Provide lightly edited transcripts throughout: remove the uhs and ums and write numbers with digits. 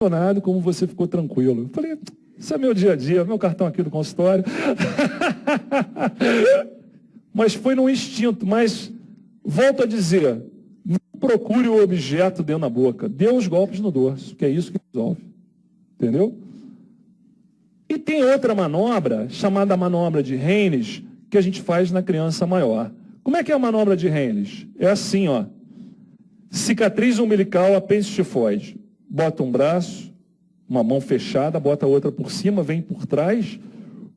impressionado como você ficou tranquilo. Eu falei, isso é meu dia a dia, meu cartão aqui do consultório. Mas foi num instinto, mas volto a dizer, não procure o objeto dentro da boca, dê os golpes no dorso, que é isso que resolve. Entendeu? E tem outra manobra, chamada manobra de Haynes, que a gente faz na criança maior. Como é que é a manobra de Haynes? É assim, ó. Cicatriz umbilical, apêndice tifoide. Bota um braço, uma mão fechada, bota a outra por cima, vem por trás,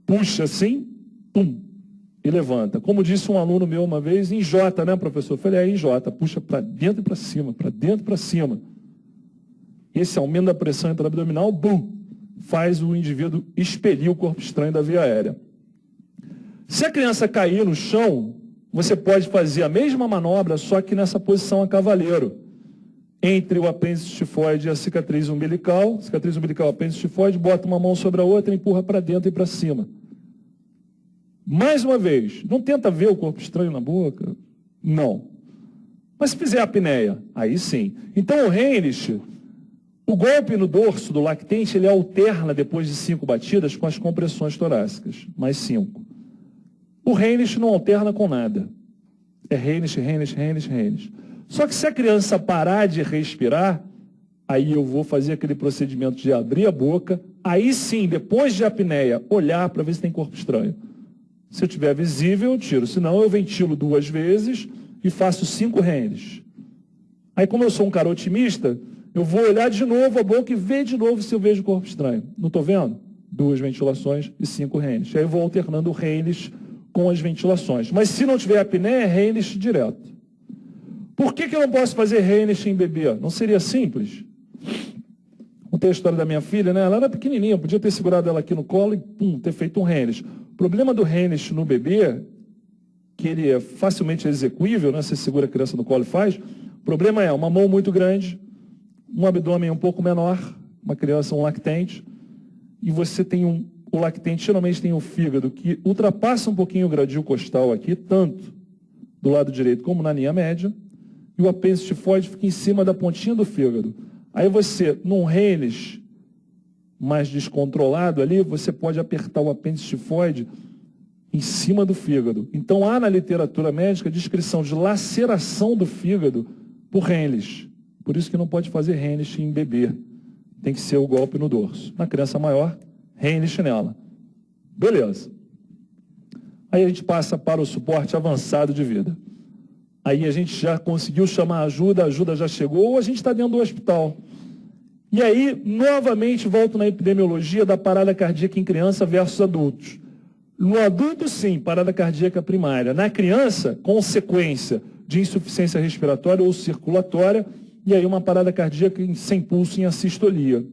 puxa assim, pum, e levanta. Como disse um aluno meu uma vez, em J, né, professor? Eu falei, em J, puxa para dentro e para cima, para dentro e para cima. Esse aumento da pressão intraabdominal, bum, faz o indivíduo expelir o corpo estranho da via aérea. Se a criança cair no chão, você pode fazer a mesma manobra, só que nessa posição a cavaleiro. Entre o apêndice tifoide e a cicatriz umbilical, apêndice tifoide, bota uma mão sobre a outra e empurra para dentro e para cima. Mais uma vez, não tenta ver o corpo estranho na boca? Não. Mas se fizer a apneia, aí sim. Então o Haynes, o golpe no dorso do lactente, ele alterna depois de 5 batidas com as compressões torácicas, mais 5. O Haynes não alterna com nada. É Haynes, Haynes, Haynes, Haynes. Só que se a criança parar de respirar, aí eu vou fazer aquele procedimento de abrir a boca, aí sim, depois de apneia, olhar para ver se tem corpo estranho. Se eu tiver visível, eu tiro. Senão, eu ventilo 2 vezes e faço 5 Haynes. Aí, como eu sou um cara otimista, eu vou olhar de novo a boca e ver de novo se eu vejo corpo estranho. Não estou vendo? 2 ventilações e 5 Haynes. Aí eu vou alternando o Haynes com as ventilações. Mas se não tiver apneia, é Haynes direto. Por que eu não posso fazer Haynes em bebê? Não seria simples? Contei a história da minha filha, né? Ela era pequenininha, podia ter segurado ela aqui no colo e pum, ter feito um Haynes. O problema do Haynes no bebê, que ele é facilmente execuível, né? Você segura a criança no colo e faz. O problema é uma mão muito grande, um abdômen um pouco menor, uma criança, um lactente, e você tem o lactente geralmente tem o fígado que ultrapassa um pouquinho o gradil costal aqui, tanto do lado direito como na linha média, e o apêndice tifoide fica em cima da pontinha do fígado. Aí você, num Haynes mais descontrolado ali, você pode apertar o apêndice tifoide em cima do fígado. Então há na literatura médica descrição de laceração do fígado por Haynes. Por isso que não pode fazer Haynes em bebê. Tem que ser o golpe no dorso. Na criança maior, Haynes nela. Beleza. Aí a gente passa para o suporte avançado de vida. Aí a gente já conseguiu chamar a ajuda já chegou, ou a gente está dentro do hospital. E aí, novamente, volto na epidemiologia da parada cardíaca em criança versus adultos. No adulto, sim, parada cardíaca primária. Na criança, consequência de insuficiência respiratória ou circulatória, e aí uma parada cardíaca sem pulso em assistolia.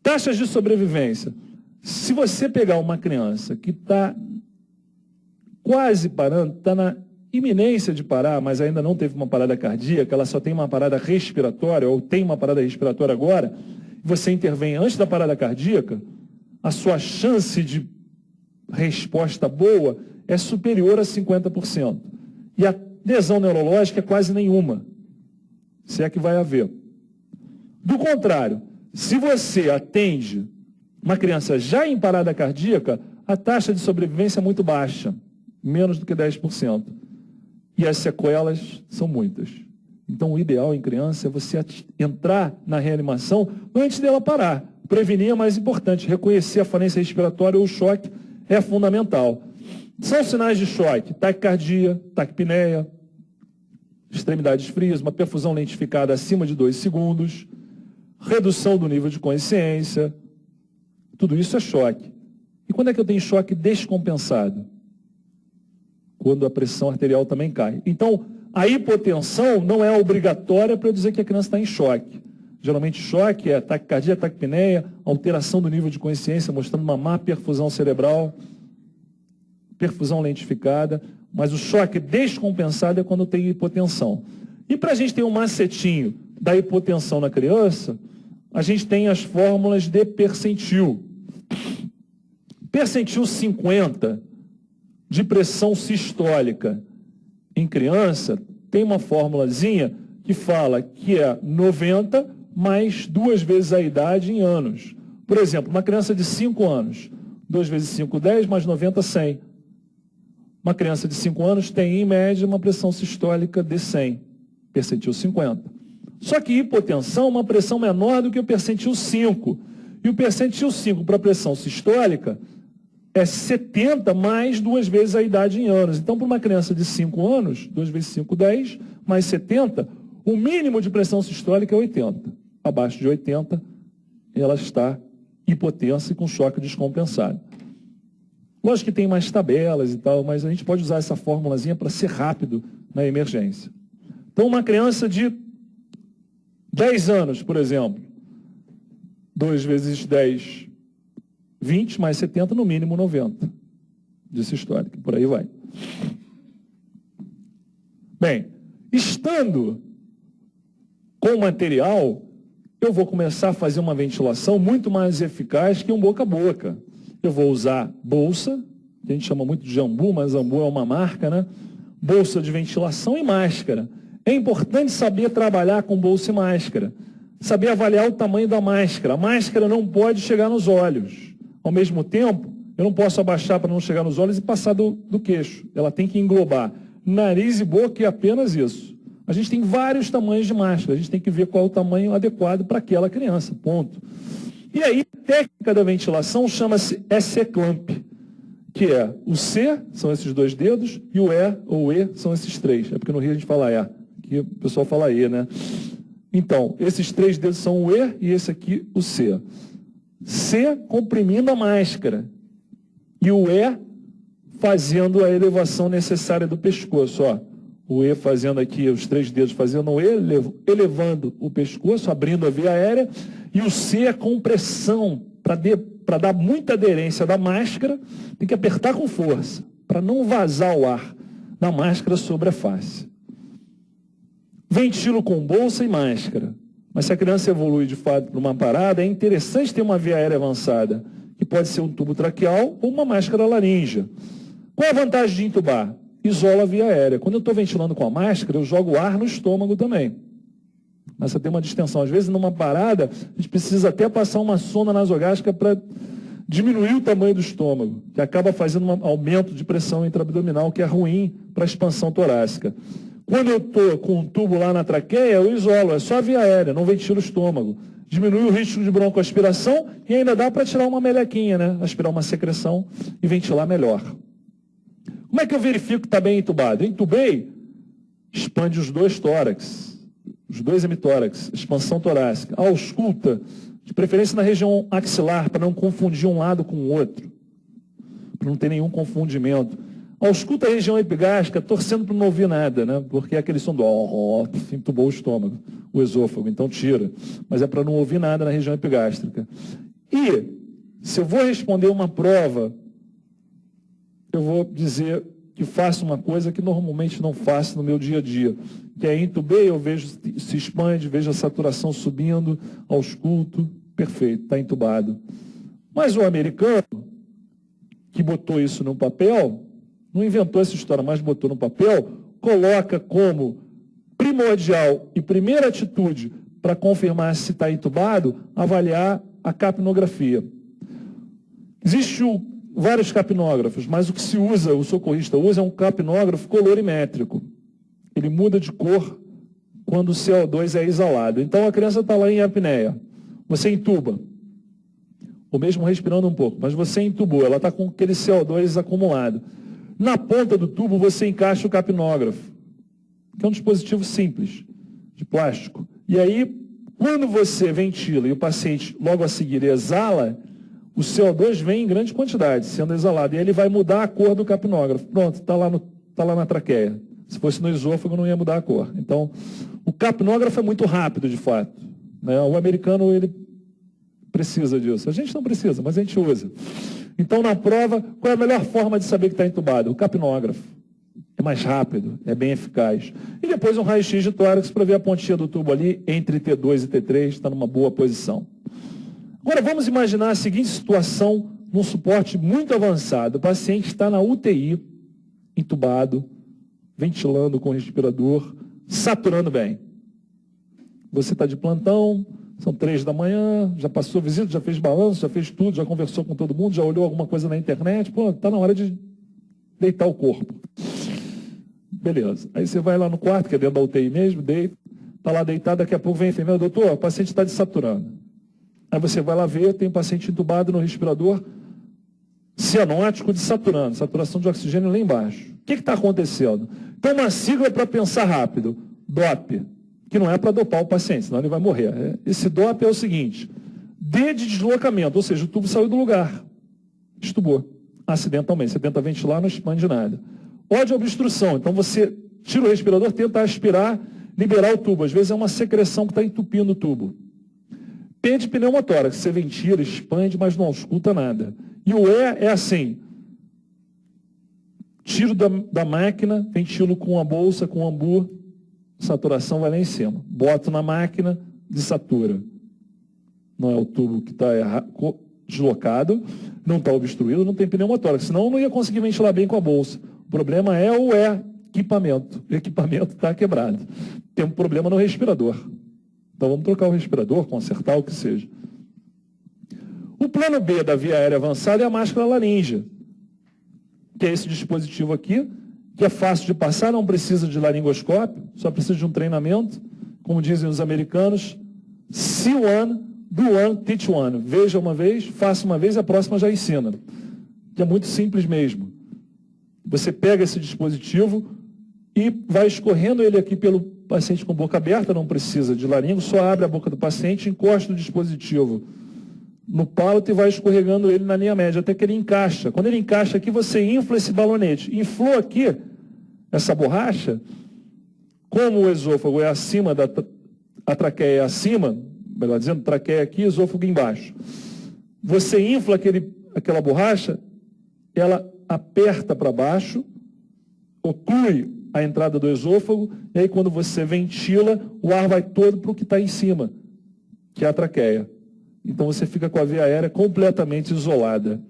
Taxas de sobrevivência. Se você pegar uma criança que está quase parando, está na iminência de parar, mas ainda não teve uma parada cardíaca, ela só tem uma parada respiratória, ou tem uma parada respiratória agora, você intervém antes da parada cardíaca, a sua chance de resposta boa é superior a 50%. E a lesão neurológica é quase nenhuma, se é que vai haver. Do contrário, se você atende uma criança já em parada cardíaca, a taxa de sobrevivência é muito baixa, menos do que 10%. E as sequelas são muitas. Então, o ideal em criança é você entrar na reanimação antes dela parar. Prevenir é mais importante. Reconhecer a falência respiratória ou o choque é fundamental. São sinais de choque: taquicardia, taquipneia, extremidades frias, uma perfusão lentificada acima de 2 segundos, redução do nível de consciência. Tudo isso é choque. E quando é que eu tenho choque descompensado? Quando a pressão arterial também cai. Então, a hipotensão não é obrigatória para eu dizer que a criança está em choque. Geralmente, choque é taquicardia, taquipneia, alteração do nível de consciência, mostrando uma má perfusão cerebral, perfusão lentificada, mas o choque descompensado é quando tem hipotensão. E para a gente ter um macetinho da hipotensão na criança, a gente tem as fórmulas de percentil. Percentil 50 de pressão sistólica em criança tem uma formulazinha que fala que é 90 mais 2 vezes a idade em anos. Por exemplo, uma criança de 5 anos, 2 vezes 5, 10, mais 90, 100. Uma criança de 5 anos tem, em média, uma pressão sistólica de 100, percentil 50. Só que hipotensão é uma pressão menor do que o percentil 5. E o percentil 5 para a pressão sistólica é 70 mais 2 vezes a idade em anos. Então, para uma criança de 5 anos, 2 vezes 5, 10, mais 70, o mínimo de pressão sistólica é 80. Abaixo de 80, ela está hipotensa e com choque descompensado. Lógico que tem mais tabelas e tal, mas a gente pode usar essa formulazinha para ser rápido na emergência. Então, uma criança de 10 anos, por exemplo, 2 vezes 10, 20, mais 70, no mínimo 90 de sistólica, por aí vai. Bem, estando com o material, eu vou começar a fazer uma ventilação muito mais eficaz que um boca a boca. Eu vou usar bolsa, que a gente chama muito de jambu, mas jambu é uma marca, né? Bolsa de ventilação e máscara. É importante saber trabalhar com bolsa e máscara. Saber avaliar o tamanho da máscara. A máscara não pode chegar nos olhos. Ao mesmo tempo, eu não posso abaixar para não chegar nos olhos e passar do queixo. Ela tem que englobar nariz e boca e apenas isso. A gente tem vários tamanhos de máscara. A gente tem que ver qual é o tamanho adequado para aquela criança. Ponto. E aí, a técnica da ventilação chama-se S-clamp, que é o C, são esses 2 dedos, e o E ou E são esses 3. É porque no Rio a gente fala E, aqui o pessoal fala E, né? Então, esses 3 dedos são o E e esse aqui o C. C comprimindo a máscara e o E fazendo a elevação necessária do pescoço, ó. O E fazendo aqui, os 3 dedos fazendo o E, elevando o pescoço, abrindo a via aérea, e o C é compressão, para dar muita aderência da máscara, tem que apertar com força, para não vazar o ar da máscara sobre a face. Ventilo com bolsa e máscara. Mas se a criança evolui de fato para uma parada, é interessante ter uma via aérea avançada, que pode ser um tubo traqueal ou uma máscara laríngea. Qual é a vantagem de entubar? Isola a via aérea. Quando eu estou ventilando com a máscara, eu jogo ar no estômago também. Mas você tem uma distensão. Às vezes, numa parada, a gente precisa até passar uma sonda nasogástrica para diminuir o tamanho do estômago, que acaba fazendo um aumento de pressão intraabdominal, que é ruim para a expansão torácica. Quando eu estou com um tubo lá na traqueia, eu isolo, é só a via aérea, não ventilo o estômago. Diminui o risco de broncoaspiração e ainda dá para tirar uma melequinha, né? Aspirar uma secreção e ventilar melhor. Como é que eu verifico que está bem entubado? Eu entubei, expande os 2 tórax, os 2 hemitórax, expansão torácica. Ausculta, de preferência na região axilar, para não confundir um lado com o outro, para não ter nenhum confundimento. Ausculta a região epigástrica, torcendo para não ouvir nada, né? Porque é aquele som do entubou o estômago, o esôfago, então tira. Mas é para não ouvir nada na região epigástrica. E, se eu vou responder uma prova, eu vou dizer que faço uma coisa que normalmente não faço no meu dia a dia, que é entubei, eu vejo se expande, vejo a saturação subindo, ausculto, perfeito, está entubado. Mas o americano, que botou isso no papel, não inventou essa história, mas botou no papel, coloca como primordial e primeira atitude para confirmar se está entubado, avaliar a capnografia. Existem vários capnógrafos, mas o que se usa, o socorrista usa, é um capnógrafo colorimétrico. Ele muda de cor quando o CO2 é exalado. Então a criança está lá em apneia, você entuba, ou mesmo respirando um pouco, mas você entubou, ela está com aquele CO2 acumulado. Na ponta do tubo você encaixa o capnógrafo, que é um dispositivo simples, de plástico. E aí, quando você ventila e o paciente logo a seguir exala, o CO2 vem em grande quantidade, sendo exalado, e ele vai mudar a cor do capnógrafo. Pronto, está lá na traqueia. Se fosse no esôfago, não ia mudar a cor. Então, o capnógrafo é muito rápido, de fato, né? O americano, ele precisa disso. A gente não precisa, mas a gente usa. Então, na prova, qual é a melhor forma de saber que está entubado? O capnógrafo. É mais rápido, é bem eficaz. E depois um raio-x de tórax para ver a pontinha do tubo ali, entre T2 e T3, está numa boa posição. Agora, vamos imaginar a seguinte situação num suporte muito avançado. O paciente está na UTI, entubado, ventilando com o respirador, saturando bem. Você está de plantão, São 3 da manhã, já passou visita, já fez balanço, já fez tudo, já conversou com todo mundo, já olhou alguma coisa na internet, pô, está na hora de deitar o corpo. Beleza. Aí você vai lá no quarto, que é dentro da UTI mesmo, deita, está lá deitado, daqui a pouco vem a enfermeira, doutor, o paciente está desaturando. Aí você vai lá ver, tem um paciente entubado no respirador cianótico desaturando, saturação de oxigênio lá embaixo. O que está acontecendo? Então, uma sigla para pensar rápido, DOP, que não é para dopar o paciente, senão ele vai morrer. Esse DOP é o seguinte, D de deslocamento, ou seja, o tubo saiu do lugar, estubou, acidentalmente, você tenta ventilar, não expande nada. O de obstrução, então você tira o respirador, tenta aspirar, liberar o tubo, às vezes é uma secreção que está entupindo o tubo. P de pneumotórax, você ventila, expande, mas não ausculta nada. E o E é assim, tiro da máquina, ventilo com a bolsa, com o ambu, saturação vai lá em cima. Boto na máquina, desatura. Não é o tubo que está deslocado, não está obstruído, não tem pneumotórax, senão eu não ia conseguir ventilar bem com a bolsa. O problema é o equipamento. O equipamento está quebrado. Tem um problema no respirador. Então vamos trocar o respirador, consertar o que seja. O plano B da via aérea avançada é a máscara laríngea, que é esse dispositivo aqui, que é fácil de passar, não precisa de laringoscópio, só precisa de um treinamento, como dizem os americanos, see one, do one, teach one. Veja uma vez, faça uma vez, a próxima já ensina. Que é muito simples mesmo. Você pega esse dispositivo e vai escorrendo ele aqui pelo paciente com boca aberta, não precisa de laringo, só abre a boca do paciente, encosta o dispositivo no palato e vai escorregando ele na linha média, até que ele encaixa. Quando ele encaixa aqui, você infla esse balonete. Inflou aqui, essa borracha, como o esôfago é acima, a traqueia é acima, melhor dizendo, traqueia aqui, esôfago embaixo. Você infla aquela borracha, ela aperta para baixo, oclui a entrada do esôfago, e aí quando você ventila, o ar vai todo para o que está em cima, que é a traqueia. Então você fica com a via aérea completamente isolada.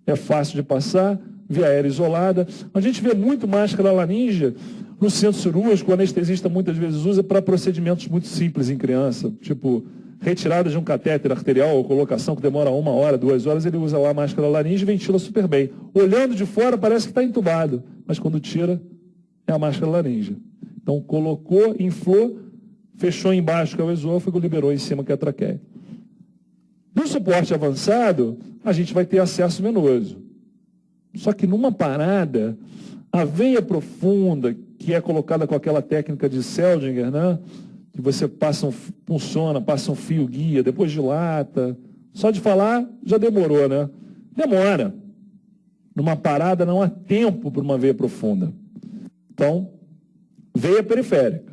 É fácil de passar, via aérea isolada. A gente vê muito máscara laríngea no centro cirúrgico, o anestesista muitas vezes usa para procedimentos muito simples em criança, tipo retirada de um catéter arterial ou colocação que demora 1 hora, 2 horas, ele usa lá a máscara laríngea e ventila super bem. Olhando de fora parece que está entubado, mas quando tira é a máscara laríngea. Então colocou, inflou, fechou embaixo, que é o esôfago, liberou em cima, que é a traqueia. No suporte avançado, a gente vai ter acesso venoso. Só que numa parada, a veia profunda, que é colocada com aquela técnica de Seldinger, né? Que você passa um fio guia, depois dilata. Só de falar, já demorou, né? Demora. Numa parada não há tempo para uma veia profunda. Então, veia periférica.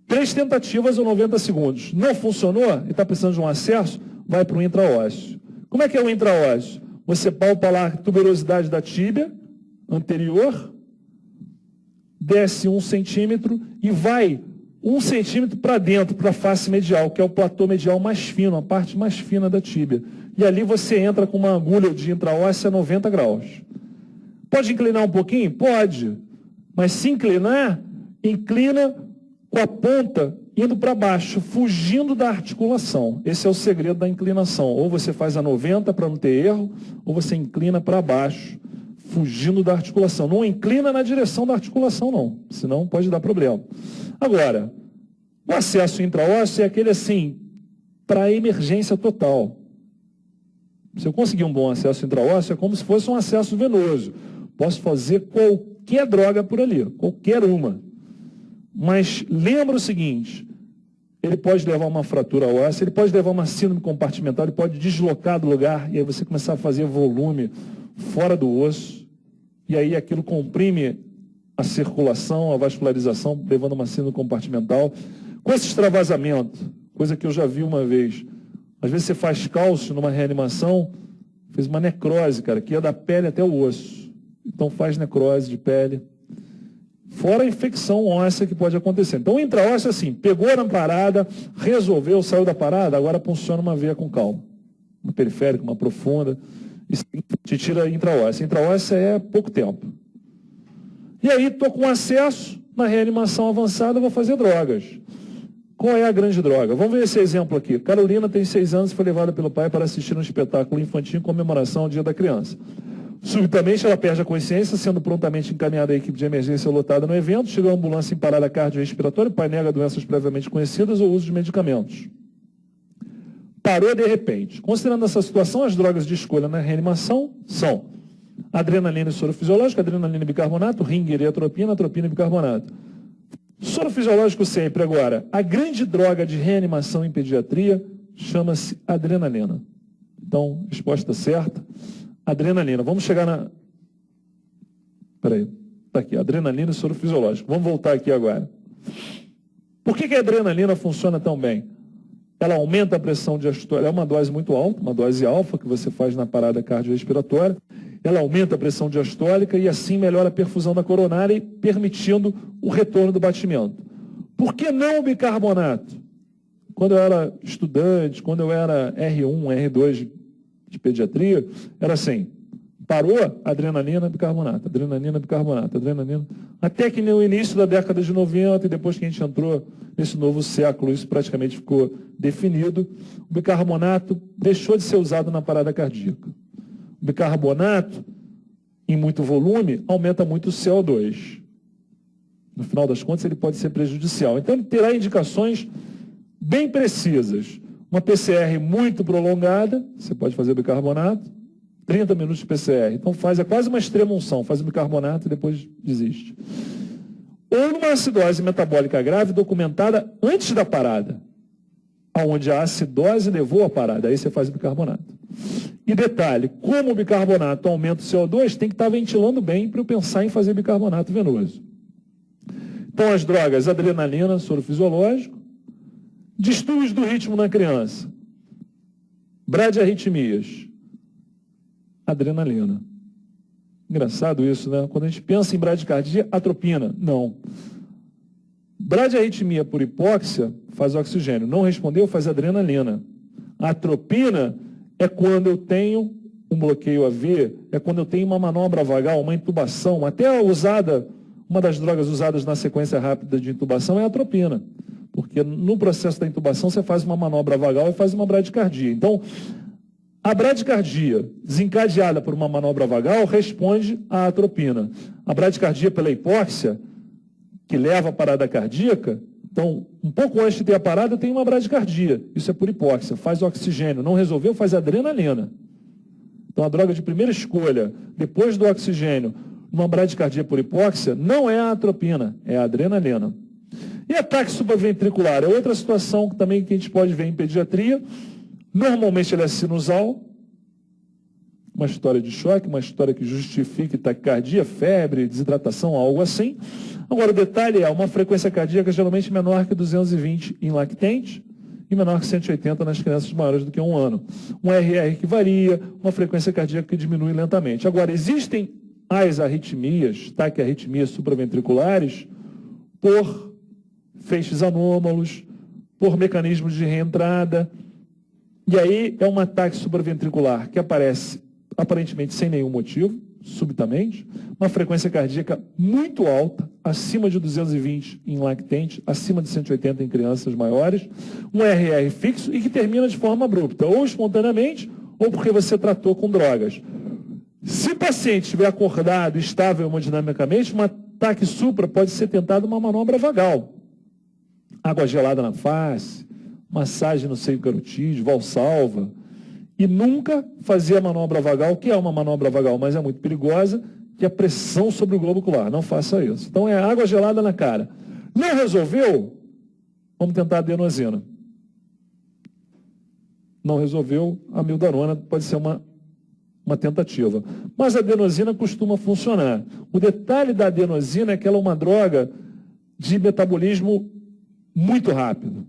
3 tentativas ou 90 segundos. Não funcionou e está precisando de um acesso, vai para o intraósseo. Como é que é o intraósseo? Você palpa lá a tuberosidade da tíbia anterior, desce 1 centímetro e vai 1 centímetro para dentro, para a face medial, que é o platô medial mais fino, a parte mais fina da tíbia. E ali você entra com uma agulha de intraóssea a 90 graus. Pode inclinar um pouquinho? Pode. Mas se inclinar, inclina com a ponta indo para baixo, fugindo da articulação. Esse é o segredo da inclinação. Ou você faz a 90 para não ter erro, ou você inclina para baixo, fugindo da articulação. Não inclina na direção da articulação, não. Senão pode dar problema. Agora, o acesso intraósseo é aquele assim, para emergência total. Se eu conseguir um bom acesso intraósseo, é como se fosse um acesso venoso. Posso fazer qualquer droga por ali, qualquer uma. Mas lembra o seguinte, ele pode levar uma fratura óssea, ele pode levar uma síndrome compartimental, ele pode deslocar do lugar, e aí você começar a fazer volume fora do osso, e aí aquilo comprime a circulação, a vascularização, levando uma síndrome compartimental. Com esse extravasamento, coisa que eu já vi uma vez, às vezes você faz cálcio numa reanimação, fez uma necrose, cara, que ia da pele até o osso. Então faz necrose de pele. Fora a infecção óssea que pode acontecer. Então o intraósseo, assim, pegou na parada, resolveu, saiu da parada, agora funciona uma veia com calma. Uma periférica, uma profunda, e te tira a intraóssea. Intraóssea é pouco tempo. E aí, estou com acesso, na reanimação avançada, vou fazer drogas. Qual é a grande droga? Vamos ver esse exemplo aqui. Carolina tem 6 anos e foi levada pelo pai para assistir um espetáculo infantil em comemoração ao Dia da Criança. Subitamente, ela perde a consciência, sendo prontamente encaminhada à equipe de emergência lotada no evento. Chega a ambulância em parada cardiorrespiratória, o pai nega doenças previamente conhecidas ou uso de medicamentos. Parou de repente. Considerando essa situação, as drogas de escolha na reanimação são adrenalina e soro fisiológico, adrenalina e bicarbonato, ringer e atropina, atropina e bicarbonato. Soro fisiológico sempre. Agora, a grande droga de reanimação em pediatria chama-se adrenalina. Então, resposta certa, adrenalina. Vamos chegar na... Peraí, está aqui, adrenalina e soro fisiológico. Vamos voltar aqui agora. Por que a adrenalina funciona tão bem? Ela aumenta a pressão diastólica, é uma dose muito alta, uma dose alfa que você faz na parada cardiorrespiratória. Ela aumenta a pressão diastólica e assim melhora a perfusão da coronária, permitindo o retorno do batimento. Por que não o bicarbonato? Quando eu era estudante, quando eu era R1, R2 de pediatria, era assim, parou, adrenalina, bicarbonato, adrenalina, bicarbonato, adrenalina. Até que no início da década de 90 e depois que a gente entrou nesse novo século, isso praticamente ficou definido, o bicarbonato deixou de ser usado na parada cardíaca. O bicarbonato, em muito volume, aumenta muito o CO2. No final das contas, ele pode ser prejudicial. Então, ele terá indicações bem precisas. Uma PCR muito prolongada, você pode fazer bicarbonato, 30 minutos de PCR. Então, é quase uma extrema unção, faz o bicarbonato e depois desiste. Ou numa acidose metabólica grave documentada antes da parada, onde a acidose levou à parada, aí você faz o bicarbonato. E detalhe, como o bicarbonato aumenta o CO2, tem que estar ventilando bem para eu pensar em fazer bicarbonato venoso. Então, as drogas, adrenalina, soro fisiológico, distúrbios do ritmo na criança, bradiarritmias, adrenalina. Engraçado isso, né? Quando a gente pensa em bradicardia, atropina. Não. Bradiarritmia por hipóxia faz oxigênio. Não respondeu, faz adrenalina. A atropina é quando eu tenho um bloqueio AV, é quando eu tenho uma manobra vagal, uma intubação, até usada, uma das drogas usadas na sequência rápida de intubação é a atropina. Porque no processo da intubação você faz uma manobra vagal e faz uma bradicardia. Então, a bradicardia desencadeada por uma manobra vagal responde à atropina. A bradicardia pela hipóxia, que leva à parada cardíaca, então, um pouco antes de ter a parada, tem uma bradicardia. Isso é por hipóxia, faz oxigênio. Não resolveu, faz adrenalina. Então, a droga de primeira escolha, depois do oxigênio, numa bradicardia por hipóxia, não é a atropina, é a adrenalina. E ataque supraventricular é outra situação que também que a gente pode ver em pediatria. Normalmente ele é sinusal, uma história de choque, uma história que justifique taquicardia, febre, desidratação, algo assim. Agora, o detalhe é uma frequência cardíaca geralmente menor que 220 em lactente e menor que 180 nas crianças maiores do que 1 ano. Um RR que varia, uma frequência cardíaca que diminui lentamente. Agora, existem as arritmias, taquiarritmias supraventriculares, por feixes anômalos, por mecanismos de reentrada. E aí é um ataque supraventricular que aparece aparentemente sem nenhum motivo, subitamente, uma frequência cardíaca muito alta, acima de 220 em lactente, acima de 180 em crianças maiores, um RR fixo e que termina de forma abrupta, ou espontaneamente, ou porque você tratou com drogas. Se o paciente estiver acordado, estável hemodinamicamente, um ataque supra pode ser tentado uma manobra vagal. Água gelada na face, massagem no seio carotídeo, valsalva, e nunca fazer a manobra vagal, que é uma manobra vagal, mas é muito perigosa, que é a pressão sobre o globo ocular. Não faça isso. Então é água gelada na cara. Não resolveu? Vamos tentar a adenosina. Não resolveu, a mildarona pode ser uma tentativa. Mas a adenosina costuma funcionar. O detalhe da adenosina é que ela é uma droga de metabolismo muito rápido.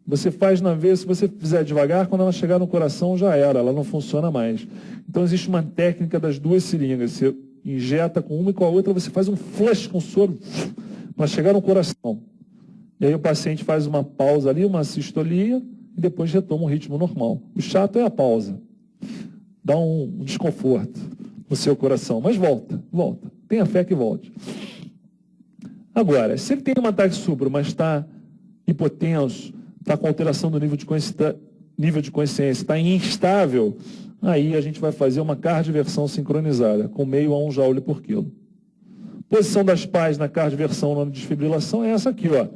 Você faz na vez, se você fizer devagar, quando ela chegar no coração já era, ela não funciona mais. Então existe uma técnica das duas seringas. Você injeta com uma e com a outra, você faz um flush com soro para chegar no coração. E aí o paciente faz uma pausa ali, uma sistolia, e depois retoma o ritmo normal. O chato é a pausa. Dá um desconforto no seu coração, mas volta. Tenha fé que volte. Agora, se ele tem um ataque supra, mas está hipotenso, está com alteração do nível de consciência, está instável, aí a gente vai fazer uma cardioversão sincronizada, com meio a 1 joule por quilo. Posição das pás na cardioversão, nome de desfibrilação, é essa aqui, ó.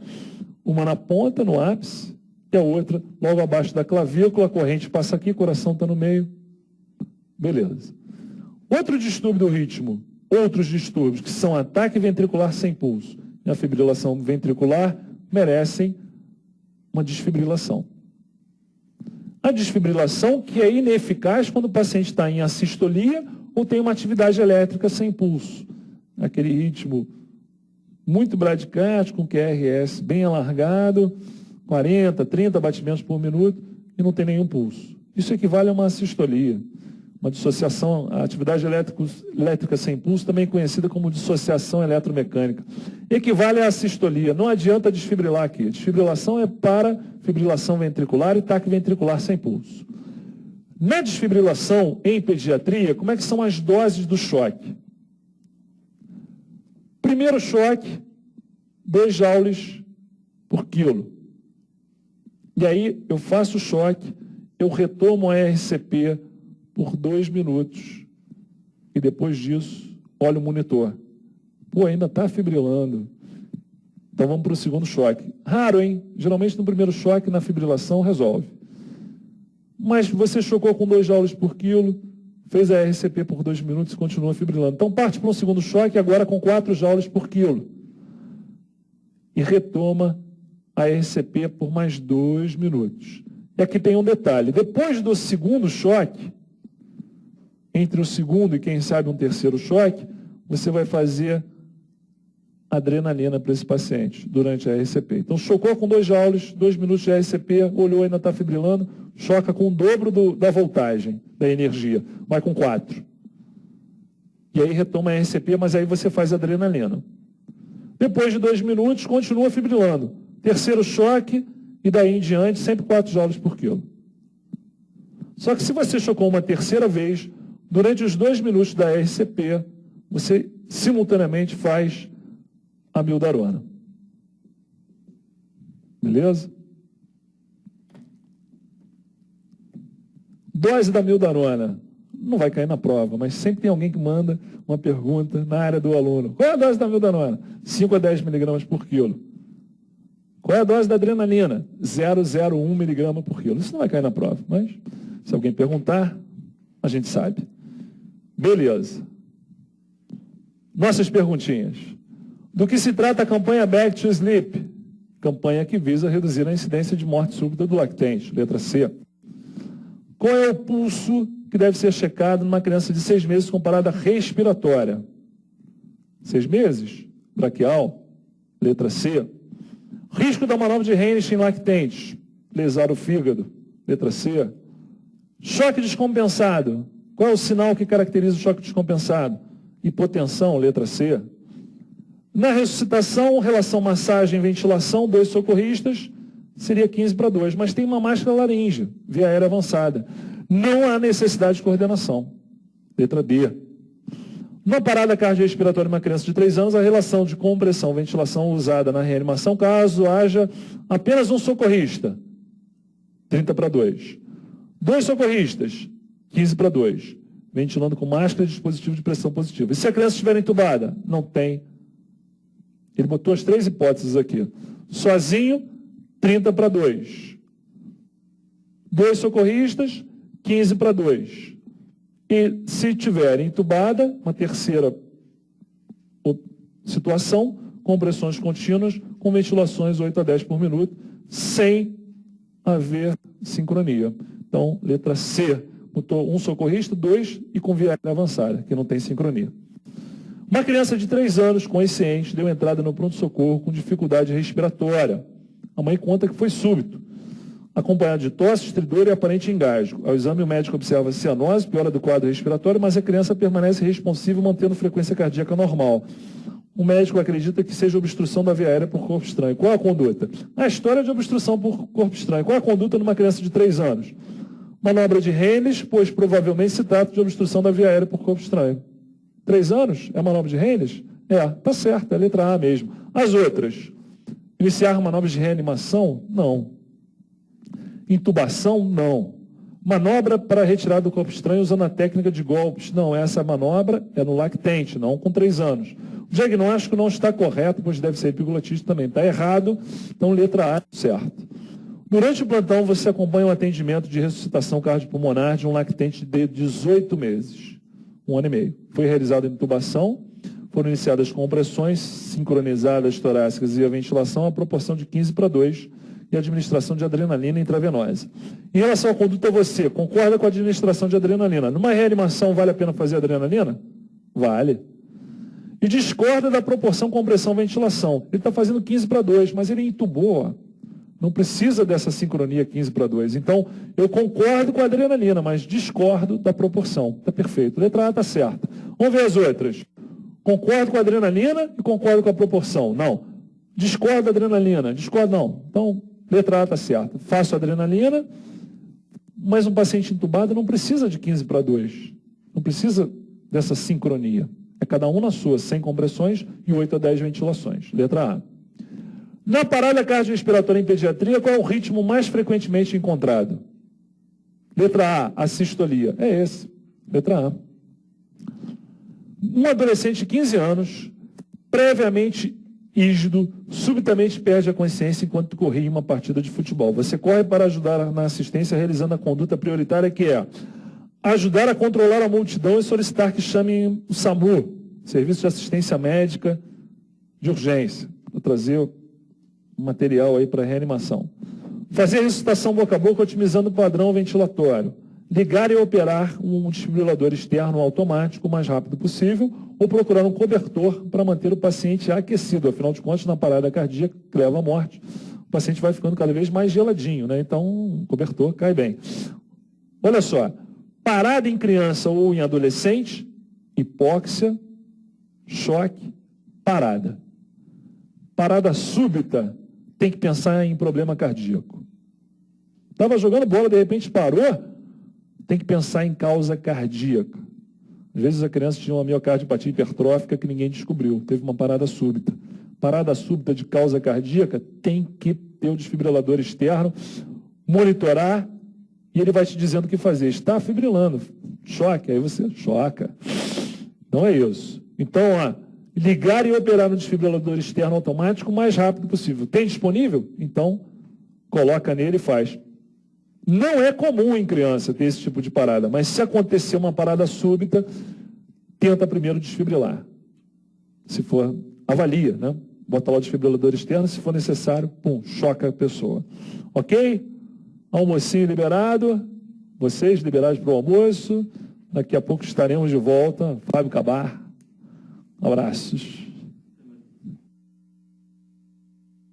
Uma na ponta, no ápice, e a outra logo abaixo da clavícula, a corrente passa aqui, o coração está no meio. Beleza. Outro distúrbio do ritmo, outros distúrbios, que são ataque ventricular sem pulso e a fibrilação ventricular, merecem uma desfibrilação. A desfibrilação que é ineficaz quando o paciente está em assistolia ou tem uma atividade elétrica sem pulso. Aquele ritmo muito bradicárdico, com QRS bem alargado, 40, 30 batimentos por minuto e não tem nenhum pulso. Isso equivale a uma assistolia. Uma dissociação, a atividade elétrica sem pulso, também conhecida como dissociação eletromecânica. Equivale à assistolia. Não adianta desfibrilar aqui. A desfibrilação é para fibrilação ventricular e taque ventricular sem pulso. Na desfibrilação, em pediatria, como é que são as doses do choque? Primeiro choque, 2 joules por quilo. E aí eu faço o choque, eu retomo a RCP por 2 minutos e depois disso, olho o monitor. Pô, ainda está fibrilando. Então vamos para o segundo choque. Raro, hein? Geralmente no primeiro choque, na fibrilação, resolve. Mas você chocou com 2 joules por quilo, fez a RCP por 2 minutos e continua fibrilando. Então parte para um segundo choque, agora com 4 joules por quilo. E retoma a RCP por mais 2 minutos. E aqui tem um detalhe. Depois do segundo choque, entre o segundo e quem sabe um terceiro choque, você vai fazer adrenalina para esse paciente durante a RCP. Então chocou com 2 joules, 2 minutos de RCP, olhou, ainda está fibrilando, choca com o dobro da voltagem, da energia, vai com 4. E aí retoma a RCP, mas aí você faz adrenalina. Depois de 2 minutos, continua fibrilando. Terceiro choque, e daí em diante, sempre 4 joules por quilo. Só que se você chocou uma terceira vez, durante os 2 minutos da RCP, você simultaneamente faz a mildarona. Beleza? Dose da mildarona. Não vai cair na prova, mas sempre tem alguém que manda uma pergunta na área do aluno. Qual é a dose da mildarona? 5 a 10 miligramas por quilo. Qual é a dose da adrenalina? 0,01 miligrama por quilo. Isso não vai cair na prova, mas se alguém perguntar, a gente sabe. Beleza. Nossas perguntinhas. Do que se trata a campanha Back to Sleep? Campanha que visa reduzir a incidência de morte súbita do lactente. Letra C. Qual é o pulso que deve ser checado numa criança de 6 meses com parada respiratória? 6 meses? Braquial. Letra C. Risco da manobra de Heinrich em lactentes. Lesar o fígado. Letra C. Choque descompensado. Qual é o sinal que caracteriza o choque descompensado? Hipotensão, letra C. Na ressuscitação, relação massagem e ventilação, 2 socorristas, seria 15 para 2. Mas tem uma máscara laríngea, via aérea avançada. Não há necessidade de coordenação. Letra D. Na parada cardiorrespiratória de uma criança de 3 anos, a relação de compressão e ventilação usada na reanimação, caso haja apenas um socorrista, 30 para 2. 2 socorristas, 15 para 2. Ventilando com máscara e dispositivo de pressão positiva. E se a criança estiver entubada? Não tem. Ele botou as 3 hipóteses aqui. Sozinho, 30 para 2. 2 socorristas, 15 para 2. E se tiver entubada, uma terceira situação, compressões contínuas, com ventilações 8 a 10 por minuto, sem haver sincronia. Então, letra C, botou um socorrista, 2 e com via aérea avançada, que não tem sincronia. Uma criança de 3 anos, consciente, deu entrada no pronto-socorro com dificuldade respiratória. A mãe conta que foi súbito, acompanhado de tosse, estridor e aparente engasgo. Ao exame, o médico observa cianose, piora do quadro respiratório, mas a criança permanece responsiva, mantendo frequência cardíaca normal. O médico acredita que seja obstrução da via aérea por corpo estranho. Qual a conduta? A história de obstrução por corpo estranho. Qual a conduta numa criança de 3 anos? Manobra de Heinrich, pois provavelmente se trata de obstrução da via aérea por corpo estranho. 3 anos? É manobra de Heinrich? É, tá certo, é a letra A mesmo. As outras. Iniciar manobras de reanimação? Não. Intubação? Não. Manobra para retirada do corpo estranho usando a técnica de golpes? Não, essa manobra é no lactente, não com 3 anos. O diagnóstico não está correto, pois deve ser epiglotídeo também. Está errado, então letra A, certo. Durante o plantão, você acompanha o atendimento de ressuscitação cardiopulmonar de um lactente de 18 meses, 1 ano e meio. Foi realizada a intubação, foram iniciadas compressões sincronizadas torácicas e a ventilação à proporção de 15:2 e a administração de adrenalina intravenosa. Em relação à conduta, você concorda com a administração de adrenalina? Numa reanimação, vale a pena fazer adrenalina? Vale. E discorda da proporção compressão-ventilação. Ele está fazendo 15:2, mas ele intubou. Não precisa dessa sincronia 15:2. Então, eu concordo com a adrenalina, mas discordo da proporção. Está perfeito. Letra A está certa. Vamos ver as outras. Concordo com a adrenalina e concordo com a proporção. Não. Discordo da adrenalina. Discordo não. Então, letra A está certa. Faço adrenalina, mas um paciente entubado não precisa de 15:2. Não precisa dessa sincronia. É cada um na sua, sem compressões e 8 a 10 ventilações. Letra A. Na parada cardiorrespiratória em pediatria, qual é o ritmo mais frequentemente encontrado? Letra A, assistolia. É esse. Letra A. Um adolescente de 15 anos, previamente ígido, subitamente perde a consciência enquanto corria em uma partida de futebol. Você corre para ajudar na assistência realizando a conduta prioritária, que é ajudar a controlar a multidão e solicitar que chamem o SAMU, Serviço de Assistência Médica de Urgência. Vou trazer o material aí para reanimação. Fazer a ressuscitação boca a boca otimizando o padrão ventilatório. Ligar e operar um desfibrilador externo automático o mais rápido possível ou procurar um cobertor para manter o paciente aquecido. Afinal de contas, na parada cardíaca, que leva à morte, o paciente vai ficando cada vez mais geladinho, né? Então, um cobertor cai bem. Olha só, parada em criança ou em adolescente, hipóxia, choque, parada. Parada súbita, tem que pensar em problema cardíaco. Estava jogando bola, de repente parou, tem que pensar em causa cardíaca. Às vezes a criança tinha uma miocardiopatia hipertrófica que ninguém descobriu, teve uma parada súbita. Parada súbita de causa cardíaca, tem que ter o desfibrilador externo, monitorar, e ele vai te dizendo o que fazer. Está fibrilando, choque, aí você choca. Não é isso. Então, ligar e operar no desfibrilador externo automático o mais rápido possível. Tem disponível? Então, coloca nele e faz. Não é comum em criança ter esse tipo de parada, mas se acontecer uma parada súbita, tenta primeiro desfibrilar. Se for, avalia, né? Bota lá o desfibrilador externo, se for necessário, pum, choca a pessoa. Ok? Almocinho liberado, vocês liberados para o almoço, daqui a pouco estaremos de volta. Fábio Cabar, abraços.